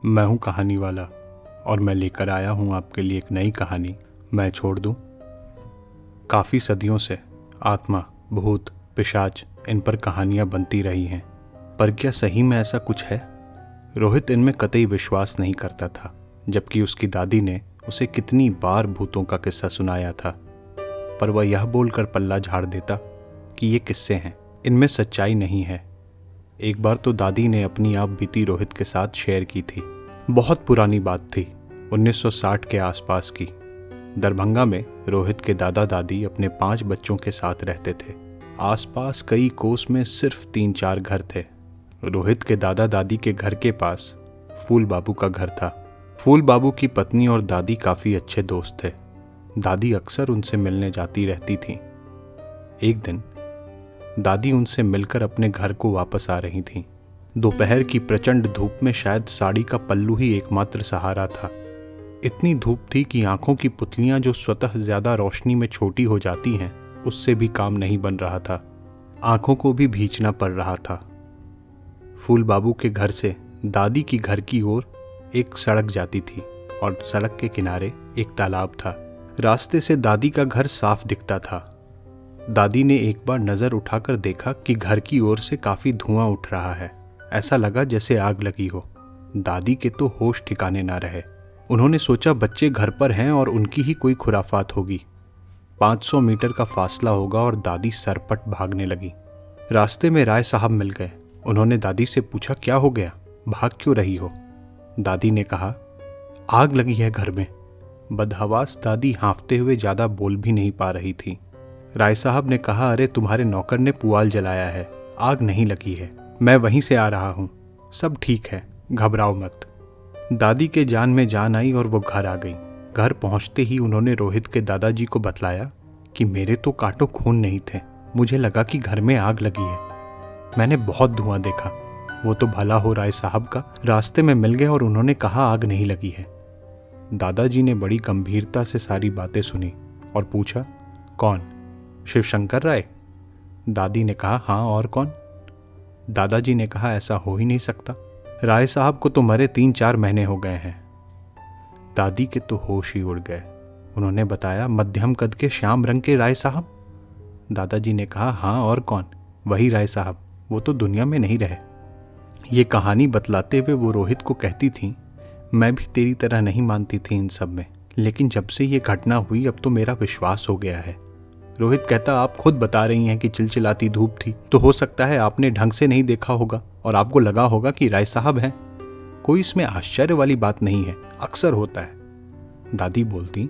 मैं हूँ कहानी वाला और मैं लेकर आया हूँ आपके लिए एक नई कहानी। मैं छोड़ दूँ। काफ़ी सदियों से आत्मा, भूत, पिशाच इन पर कहानियाँ बनती रही हैं, पर क्या सही में ऐसा कुछ है? रोहित इनमें कतई विश्वास नहीं करता था, जबकि उसकी दादी ने उसे कितनी बार भूतों का किस्सा सुनाया था। पर वह यह बोलकर पल्ला झाड़ देता कि ये किस्से हैं, इनमें सच्चाई नहीं है। एक बार तो दादी ने अपनी आप बीती रोहित के साथ शेयर की थी। बहुत पुरानी बात थी, 1960 के आसपास की। दरभंगा में रोहित के दादा दादी अपने 5 बच्चों के साथ रहते थे। आसपास कई कोस में सिर्फ 3-4 घर थे। रोहित के दादा दादी के घर के पास फूल बाबू का घर था। फूल बाबू की पत्नी और दादी काफ़ी अच्छे दोस्त थे। दादी अक्सर उनसे मिलने जाती रहती थीं। एक दिन दादी उनसे मिलकर अपने घर को वापस आ रही थीं। दोपहर की प्रचंड धूप में शायद साड़ी का पल्लू ही एकमात्र सहारा था। इतनी धूप थी कि आंखों की पुतलियां जो स्वतः ज्यादा रोशनी में छोटी हो जाती हैं, उससे भी काम नहीं बन रहा था। आंखों को भी भींचना पड़ रहा था। फूल बाबू के घर से दादी की घर की ओर एक सड़क जाती थी और सड़क के किनारे एक तालाब था। रास्ते से दादी का घर साफ दिखता था। दादी ने एक बार नजर उठाकर देखा कि घर की ओर से काफी धुआं उठ रहा है। ऐसा लगा जैसे आग लगी हो। दादी के तो होश ठिकाने ना रहे। उन्होंने सोचा बच्चे घर पर हैं और उनकी ही कोई खुराफात होगी। 500 मीटर का फासला होगा और दादी सरपट भागने लगी। रास्ते में राय साहब मिल गए। उन्होंने दादी से पूछा, क्या हो गया, भाग क्यों रही हो? दादी ने कहा, आग लगी है घर में। बदहवास दादी हाँफते हुए ज्यादा बोल भी नहीं पा रही थी। राय साहब ने कहा, अरे तुम्हारे नौकर ने पुआल जलाया है, आग नहीं लगी है, मैं वहीं से आ रहा हूँ, सब ठीक है, घबराओ मत। दादी के जान में जान आई और वो घर आ गई। घर पहुँचते ही उन्होंने रोहित के दादाजी को बतलाया कि मेरे तो कांटों खून नहीं थे, मुझे लगा कि घर में आग लगी है। मैंने बहुत धुआं देखा। वो तो भला हो राय साहब का, रास्ते में मिल गए और उन्होंने कहा आग नहीं लगी है। दादाजी ने बड़ी गंभीरता से सारी बातें सुनी और पूछा, कौन, शिवशंकर राय? दादी ने कहा, हाँ और कौन? दादाजी ने कहा, ऐसा हो ही नहीं सकता, राय साहब को तो मरे 3-4 महीने हो गए हैं। दादी के तो होश ही उड़ गए। उन्होंने बताया, मध्यम कद के श्याम रंग के राय साहब? दादाजी ने कहा, हाँ और कौन, वही राय साहब, वो तो दुनिया में नहीं रहे। ये कहानी बतलाते हुए वो रोहित को कहती थी, मैं भी तेरी तरह नहीं मानती थी इन सब में, लेकिन जब से ये घटना हुई अब तो मेरा विश्वास हो गया है। रोहित कहता, आप खुद बता रही हैं कि चिलचिलाती धूप थी, तो हो सकता है आपने ढंग से नहीं देखा होगा और आपको लगा होगा कि राय साहब हैं। कोई इसमें आश्चर्य वाली बात नहीं है, अक्सर होता है। दादी बोलती,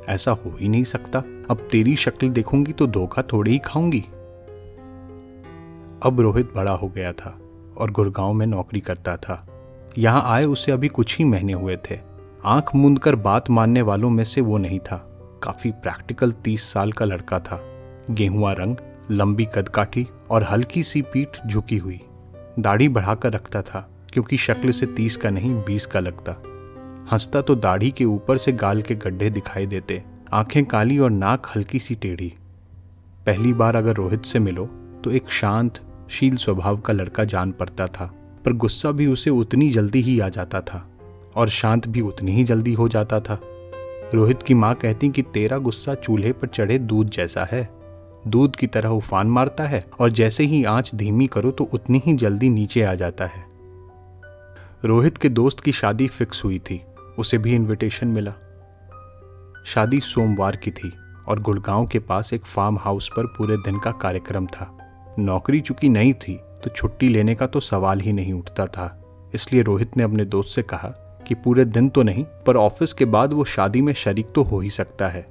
ऐसा हो ही नहीं सकता, अब तेरी शक्ल देखूंगी तो धोखा थोड़ी ही खाऊंगी। अब रोहित बड़ा हो गया था और गुड़गांव में नौकरी करता था। यहाँ आए उसे अभी कुछ ही महीने हुए थे। आंख मूंदकर बात मानने वालों में से वो नहीं था। काफी प्रैक्टिकल 30 साल का लड़का था। गेहुआ रंग, लंबी कदकाठी और हल्की सी पीठ झुकी हुई। दाढ़ी बढ़ाकर रखता था क्योंकि शक्ल से 30 का नहीं 20 का लगता। हंसता तो दाढ़ी के ऊपर से गाल के गड्ढे दिखाई देते। आंखें काली और नाक हल्की सी टेढ़ी। पहली बार अगर रोहित से मिलो तो एक शांत शील स्वभाव का लड़का जान पड़ता था, पर गुस्सा भी उसे उतनी जल्दी ही आ जाता था और शांत भी उतनी ही जल्दी हो जाता था। रोहित की माँ कहती कि तेरा गुस्सा चूल्हे पर चढ़े दूध जैसा है, दूध की तरह उफान मारता है और जैसे ही आंच धीमी करो तो उतनी ही जल्दी नीचे आ जाता है। रोहित के दोस्त की शादी फिक्स हुई थी, उसे भी इनविटेशन मिला। शादी सोमवार की थी और गुड़गांव के पास एक फार्म हाउस पर पूरे दिन का कार्यक्रम था। नौकरी चूंकि नहीं थी तो छुट्टी लेने का तो सवाल ही नहीं उठता था, इसलिए रोहित ने अपने दोस्त से कहा कि पूरे दिन तो नहीं, पर ऑफिस के बाद वो शादी में शरीक तो हो ही सकता है।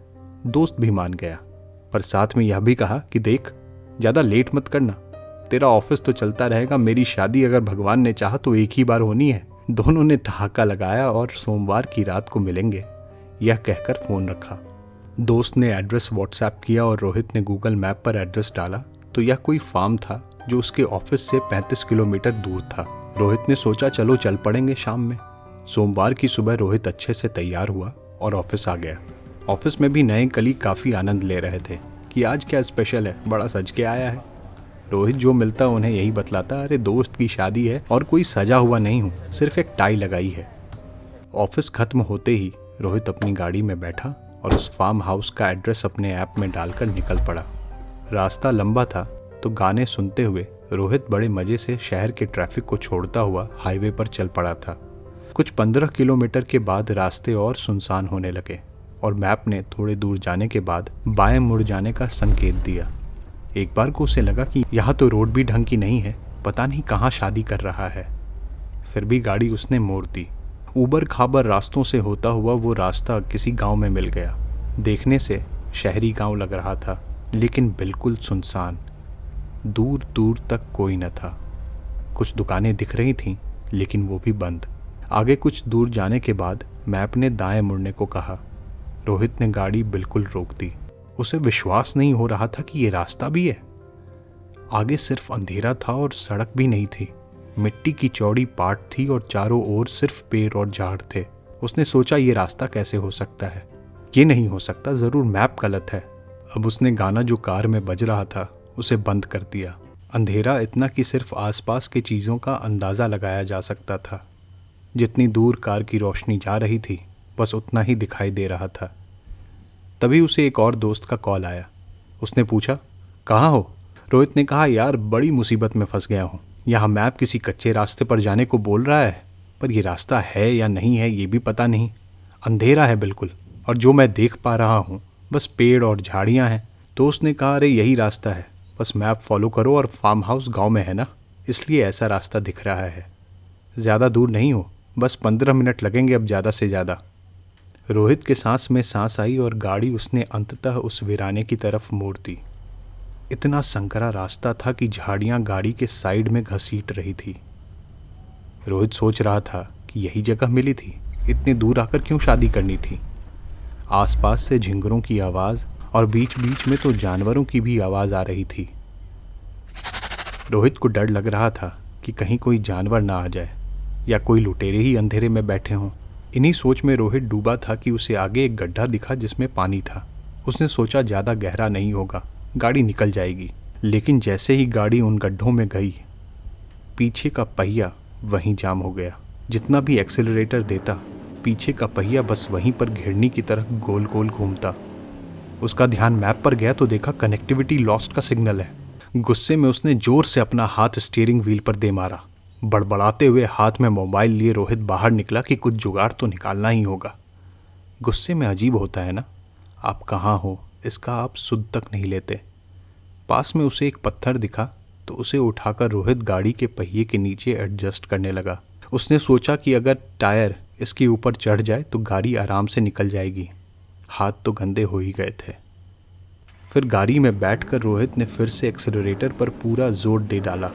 दोस्त भी मान गया, पर साथ में यह भी कहा कि देख, ज्यादा लेट मत करना, तेरा ऑफिस तो चलता रहेगा, मेरी शादी अगर भगवान ने चाहा तो एक ही बार होनी है। दोनों ने ठहाका लगाया और सोमवार की रात को मिलेंगे, यह कहकर फोन रखा। दोस्त ने एड्रेस व्हाट्सएप किया और रोहित ने गूगल मैप पर एड्रेस डाला तो यह कोई फार्म था जो उसके ऑफिस से 35 किलोमीटर दूर था। रोहित ने सोचा, चलो चल पड़ेंगे शाम में। सोमवार की सुबह रोहित अच्छे से तैयार हुआ और ऑफिस आ गया। ऑफिस में भी नए कलीग काफ़ी आनंद ले रहे थे कि आज क्या स्पेशल है, बड़ा सज के आया है। रोहित जो मिलता उन्हें यही बतलाता, अरे दोस्त की शादी है और कोई सजा हुआ नहीं हूँ, सिर्फ एक टाई लगाई है। ऑफिस खत्म होते ही रोहित अपनी गाड़ी में बैठा और उस फार्म हाउस का एड्रेस अपने ऐप में डालकर निकल पड़ा। रास्ता लंबा था तो गाने सुनते हुए रोहित बड़े मजे से शहर के ट्रैफिक को छोड़ता हुआ हाईवे पर चल पड़ा था। कुछ 15 किलोमीटर के बाद रास्ते और सुनसान होने लगे और मैप ने थोड़े दूर जाने के बाद बाएं मुड़ जाने का संकेत दिया। एक बार को उसे लगा कि यहाँ तो रोड भी ढंग की नहीं है, पता नहीं कहाँ शादी कर रहा है। फिर भी गाड़ी उसने मोड़ दी। ऊबर खाबर रास्तों से होता हुआ वो रास्ता किसी गांव में मिल गया। देखने से शहरी गांव लग रहा था, लेकिन बिल्कुल सुनसान। दूर दूर तक कोई न था। कुछ दुकानें दिख रही थीं, लेकिन वो भी बंद। आगे कुछ दूर जाने के बाद मैप ने दाएं मुड़ने को कहा। रोहित ने गाड़ी बिल्कुल रोक दी। उसे विश्वास नहीं हो रहा था कि ये रास्ता भी है। आगे सिर्फ अंधेरा था और सड़क भी नहीं थी। मिट्टी की चौड़ी पाट थी और चारों ओर सिर्फ पेड़ और झाड़ थे। उसने सोचा ये रास्ता कैसे हो सकता है। ये नहीं हो सकता, जरूर मैप गलत है। अब उसने गाना जो कार में बज रहा था उसे बंद कर दिया। अंधेरा इतना कि सिर्फ आसपास की चीज़ों का अंदाज़ा लगाया जा सकता था। जितनी दूर कार की रोशनी जा रही थी बस उतना ही दिखाई दे रहा था। तभी उसे एक और दोस्त का कॉल आया। उसने पूछा, कहाँ हो? रोहित ने कहा, यार बड़ी मुसीबत में फंस गया हूँ। यहाँ मैप किसी कच्चे रास्ते पर जाने को बोल रहा है, पर यह रास्ता है या नहीं है ये भी पता नहीं। अंधेरा है बिल्कुल, और जो मैं देख पा रहा हूँ बस पेड़ और झाड़ियाँ हैं। तो उसने कहा, अरे यही रास्ता है, बस मैप फॉलो करो और फार्म हाउस गाँव में है ना, इसलिए ऐसा रास्ता दिख रहा है। ज़्यादा दूर नहीं हो, बस 15 मिनट लगेंगे अब ज़्यादा से ज़्यादा। रोहित के सांस में सांस आई और गाड़ी उसने अंततः उस वीराने की तरफ मोड़ दी। इतना संकरा रास्ता था कि झाड़ियाँ गाड़ी के साइड में घसीट रही थी। रोहित सोच रहा था कि यही जगह मिली थी, इतने दूर आकर क्यों शादी करनी थी। आसपास से झिंगुरों की आवाज़ और बीच बीच में तो जानवरों की भी आवाज़ आ रही थी। रोहित को डर लग रहा था कि कहीं कोई जानवर ना आ जाए या कोई लुटेरे ही अंधेरे में बैठे हों। इन्हीं सोच में रोहित डूबा था कि उसे आगे एक गड्ढा दिखा जिसमें पानी था। उसने सोचा ज़्यादा गहरा नहीं होगा, गाड़ी निकल जाएगी। लेकिन जैसे ही गाड़ी उन गड्ढों में गई, पीछे का पहिया वहीं जाम हो गया। जितना भी एक्सेलरेटर देता, पीछे का पहिया बस वहीं पर घिरनी की तरह गोल गोल घूमता। उसका ध्यान मैप पर गया तो देखा कनेक्टिविटी लॉस्ट का सिग्नल है। गुस्से में उसने जोर से अपना हाथ स्टीयरिंग व्हील पर दे मारा। बड़बड़ाते हुए हाथ में मोबाइल लिए रोहित बाहर निकला कि कुछ जुगाड़ तो निकालना ही होगा। गुस्से में अजीब होता है ना, आप कहाँ हो इसका आप सुध तक नहीं लेते। पास में उसे एक पत्थर दिखा तो उसे उठाकर रोहित गाड़ी के पहिए के नीचे एडजस्ट करने लगा। उसने सोचा कि अगर टायर इसके ऊपर चढ़ जाए तो गाड़ी आराम से निकल जाएगी। हाथ तो गंदे हो ही गए थे। फिर गाड़ी में बैठकर रोहित ने फिर से एक्सेलरेटर पर पूरा जोर दे डाला।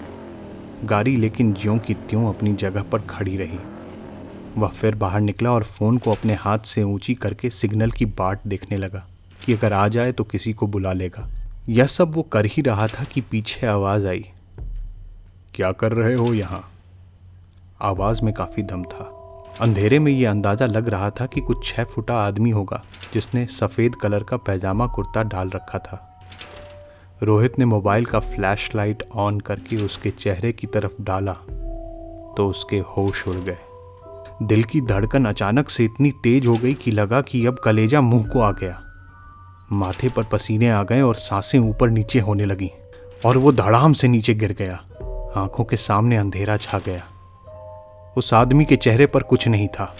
गाड़ी लेकिन ज्यों की त्यों अपनी जगह पर खड़ी रही। वह फिर बाहर निकला और फ़ोन को अपने हाथ से ऊंची करके सिग्नल की बाट देखने लगा कि अगर आ जाए तो किसी को बुला लेगा। यह सब वो कर ही रहा था कि पीछे आवाज़ आई, क्या कर रहे हो यहाँ? आवाज़ में काफ़ी दम था। अंधेरे में ये अंदाज़ा लग रहा था कि कुछ 6 फुटा आदमी होगा जिसने सफ़ेद कलर का पैजामा कुर्ता डाल रखा था। रोहित ने मोबाइल का फ्लैश लाइट ऑन करके उसके चेहरे की तरफ डाला तो उसके होश उड़ गए। दिल की धड़कन अचानक से इतनी तेज हो गई कि लगा कि अब कलेजा मुंह को आ गया। माथे पर पसीने आ गए और सांसें ऊपर नीचे होने लगीं और वो धड़ाम से नीचे गिर गया। आंखों के सामने अंधेरा छा गया। उस आदमी के चेहरे पर कुछ नहीं था,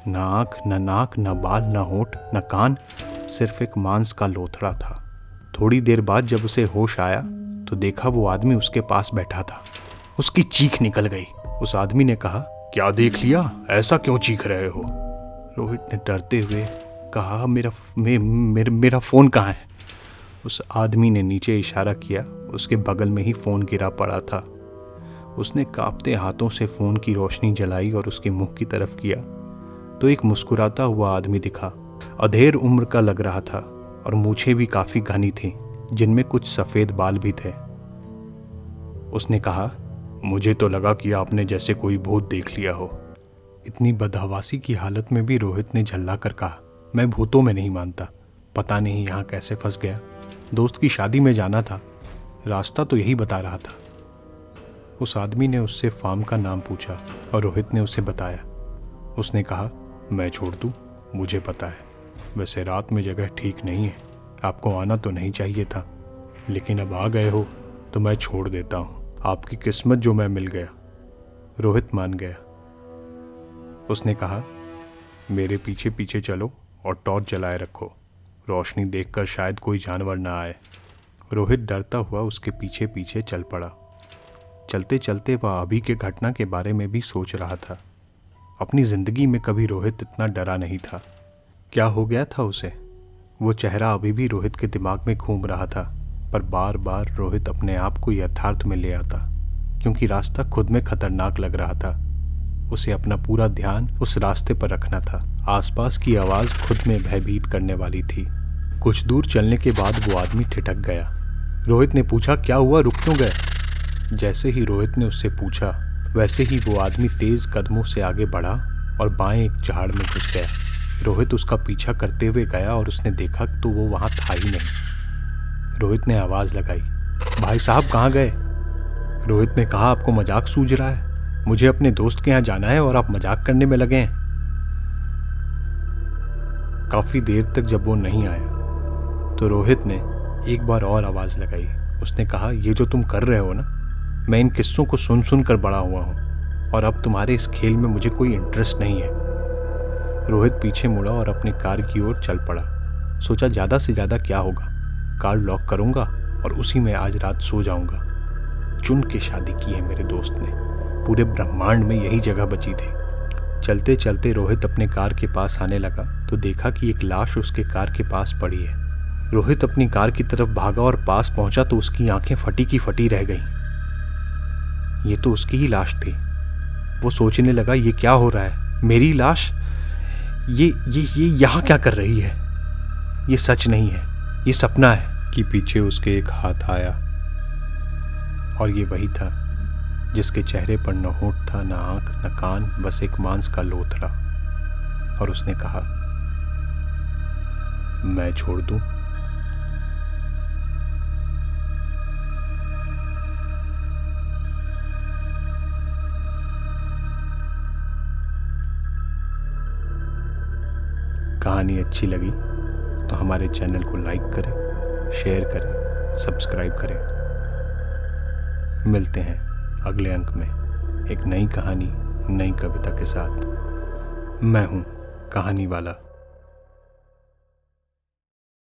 न आँख, न नाक, न बाल, न होंठ, न कान, सिर्फ एक मांस का लोथड़ा था। थोड़ी देर बाद जब उसे होश आया तो देखा वो आदमी उसके पास बैठा था। उसकी चीख निकल गई। उस आदमी ने कहा, क्या देख लिया? ऐसा क्यों चीख रहे हो? रोहित ने डरते हुए कहा, मेरा फ़ोन कहाँ है? उस आदमी ने नीचे इशारा किया। उसके बगल में ही फ़ोन गिरा पड़ा था। उसने कांपते हाथों से फ़ोन की रोशनी जलाई और उसके मुंह की तरफ किया तो एक मुस्कुराता हुआ आदमी दिखा। अधेड़ उम्र का लग रहा था और मूछें भी काफ़ी घनी थीं, जिनमें कुछ सफ़ेद बाल भी थे। उसने कहा, मुझे तो लगा कि आपने जैसे कोई भूत देख लिया हो। इतनी बदहवासी की हालत में भी रोहित ने झल्ला कर कहा, मैं भूतों में नहीं मानता। पता नहीं यहाँ कैसे फंस गया। दोस्त की शादी में जाना था, रास्ता तो यही बता रहा था। उस आदमी ने उससे फार्म का नाम पूछा और रोहित ने उसे बताया। उसने कहा, मैं छोड़ दूँ? मुझे पता है, वैसे रात में जगह ठीक नहीं है, आपको आना तो नहीं चाहिए था, लेकिन अब आ गए हो तो मैं छोड़ देता हूँ। आपकी किस्मत जो मैं मिल गया। रोहित मान गया। उसने कहा, मेरे पीछे पीछे चलो और टॉर्च जलाए रखो, रोशनी देखकर शायद कोई जानवर ना आए। रोहित डरता हुआ उसके पीछे पीछे चल पड़ा। चलते चलते वह अभी के घटना के बारे में भी सोच रहा था। अपनी ज़िंदगी में कभी रोहित इतना डरा नहीं था। क्या हो गया था उसे? वो चेहरा अभी भी रोहित के दिमाग में घूम रहा था, पर बार बार रोहित अपने आप को यथार्थ में ले आता, क्योंकि रास्ता खुद में खतरनाक लग रहा था। उसे अपना पूरा ध्यान उस रास्ते पर रखना था। आसपास की आवाज़ खुद में भयभीत करने वाली थी। कुछ दूर चलने के बाद वो आदमी ठिठक गया। रोहित ने पूछा, क्या हुआ, रुक क्यों गए? जैसे ही रोहित ने उससे पूछा, वैसे ही वो आदमी तेज कदमों से आगे बढ़ा और बाएं एक झाड़ में घुस गया। रोहित उसका पीछा करते हुए गया और उसने देखा तो वो वहां था ही नहीं। रोहित ने आवाज़ लगाई, भाई साहब कहाँ गए? रोहित ने कहा, आपको मजाक सूझ रहा है? मुझे अपने दोस्त के यहाँ जाना है और आप मजाक करने में लगे हैं। काफ़ी देर तक जब वो नहीं आया तो रोहित ने एक बार और आवाज़ लगाई। उसने कहा, ये जो तुम कर रहे हो ना, मैं इन किस्सों को सुन सुन कर बड़ा हुआ हूँ और अब तुम्हारे इस खेल में मुझे कोई इंटरेस्ट नहीं है। रोहित पीछे मुड़ा और अपनी कार की ओर चल पड़ा। सोचा, ज़्यादा से ज़्यादा क्या होगा, कार लॉक करूँगा और उसी में आज रात सो जाऊँगा। चुन के शादी की है मेरे दोस्त ने, पूरे ब्रह्मांड में यही जगह बची थी। चलते चलते रोहित अपने कार के पास आने लगा तो देखा कि एक लाश उसके कार के पास पड़ी है। रोहित अपनी कार की तरफ भागा और पास पहुंचा तो उसकी आंखें फटी की फटी रह गईं। ये तो उसकी ही लाश थी। वो सोचने लगा, ये क्या हो रहा है? मेरी लाश ये यहाँ क्या कर रही है? ये सच नहीं है, ये सपना है। कि पीछे उसके एक हाथ आया और ये वही था जिसके चेहरे पर न होंठ था, न आंख, न कान, बस एक मांस का लोथड़ा। और उसने कहा, मैं छोड़ दूं? कहानी अच्छी लगी तो हमारे चैनल को लाइक करें, शेयर करें, सब्सक्राइब करें। मिलते हैं अगले अंक में एक नई कहानी, नई कविता के साथ। मैं हूँ कहानी वाला।